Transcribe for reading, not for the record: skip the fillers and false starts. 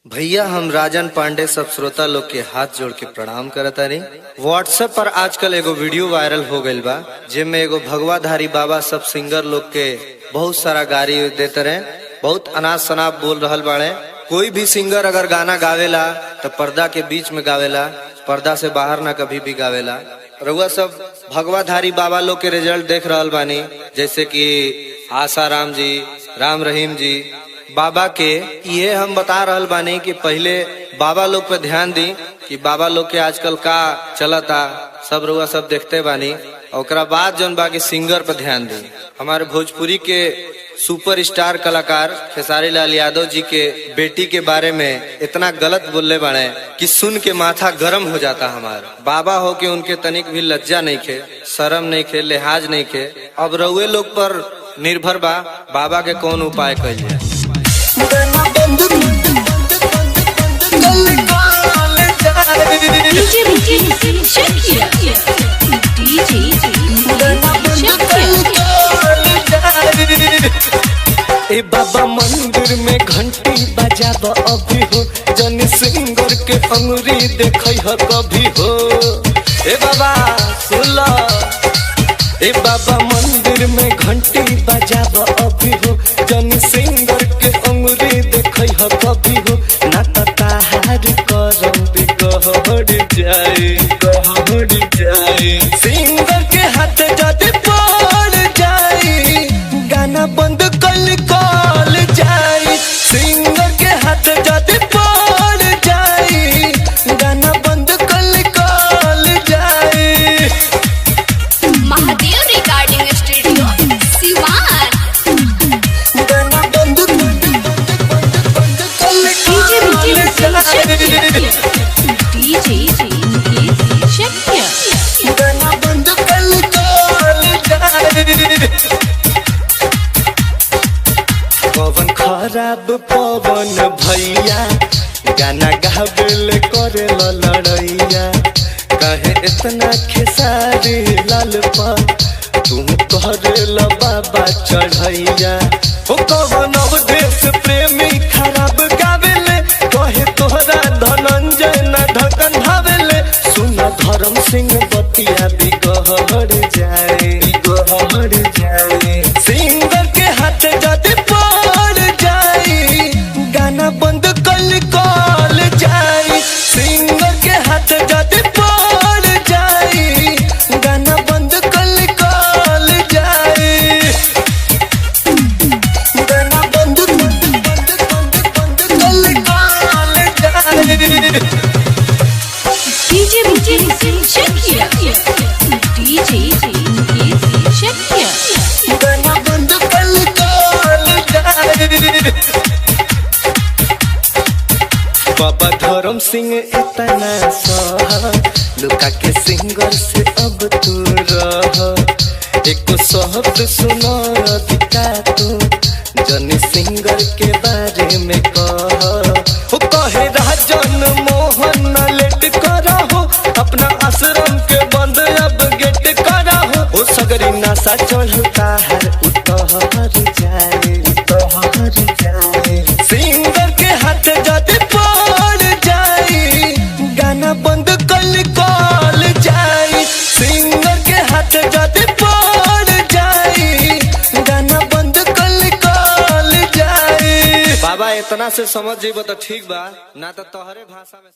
भैया हम राजन पांडे सब श्रोता लोग के हाथ जोड़ के प्रणाम करता रही। व्हाट्सएप पर आजकल एगो वीडियो वायरल हो गईल बा, जिसमें एगो भगवाधारी बाबा सब सिंगर लोग के बहुत सारा गारी देते रहे, बहुत अनाप शनाप बोल रहल बाड़े। कोई भी सिंगर अगर गाना गावेला तो पर्दा के बीच में गावेला, पर्दा से बाहर ना कभी भी गावेला। रउआ सब भगवाधारी बाबा लोग के रिजल्ट देख रहल बानी, जैसे कि आसाराम जी, राम रहीम जी। बाबा के ये हम बता रहल बानी कि पहले बाबा लोग पे ध्यान दी कि बाबा लोग के आजकल का चलता, सब रउआ सब देखते बानी। और बाद जौन बाकी सिंगर पे ध्यान दी। हमारे भोजपुरी के सुपर स्टार कलाकार खेसारी लाल यादव जी के बेटी के बारे में इतना गलत बोलने बाड़े कि सुन के माथा गर्म हो जाता हमारा। बाबा हो के उनके तनिक भी लज्जा नहीं खे, शर्म नहीं खे, लिहाज नहीं खे। अब रउए लोग पर निर्भर बा बाबा के कौन उपाय कइल जाए। ए बाबा मंदिर में घंटी बजाब अभी हो, जन सिंगर के अंगुरी देखै ह कभी हो। ए बाबा सुन लो, ए बाबा मंदिर में घंटी बजाब अभी हो, जन सिंगर के अंगुरी देखै ह कभी हो। ना ताहार करम बिगड़ जाए, गहड़ जाए। सिंगर के हाथ जदि पड़ जाए, गाना बंद कल जाए। सिंगर के हाथ जदि पड़ जाए, गाना बंद कल जाए। Mahadev recording studio Siwan. गाना बंद गाना बंद कल जाए। पवन खराब पवन भैया, गाना गावेल करे लड़ैया। कहे इतना खेसारी लाल पर तुम करे बाबा चढ़ैया। ओ कवन अवधेश प्रेमी खराब गावेले, कहे तोहरा धनंजय न ढकन भावेले। सुन धर्म सिंह बतिया बिगड़ जाए, बिगड़ जाए। सिंगर के हाथ जदि पड़ जाए, गाना बंद कल जाए। सिंगर के हाथ जदि पड़ जाए, गाना बंद कल जाए। गाना बंद गाना बंद कल जाए। बाबा धर्म सिंह इतना सह, लुका के सिंगर से अब तू रह। एको शब्द सुनो अधिका तू, जन सिंगर के बारे में कह। कहे राजन मोहन न लेट करा हो, अपना आश्रम के बंद अब गेट करा हो। सगरी नशा चढ़ता हर उतहर जाए, उतहर जाए। सिंगर के हाथ जदि पड़ जाए, गाना बंद कल जाए। सिंगर के हाथ जदि पड़ जाए, गाना बंद कल जाए। बाबा इतना से समझ जीबो तो ठीक बा, ना तो तोहरे भाषा में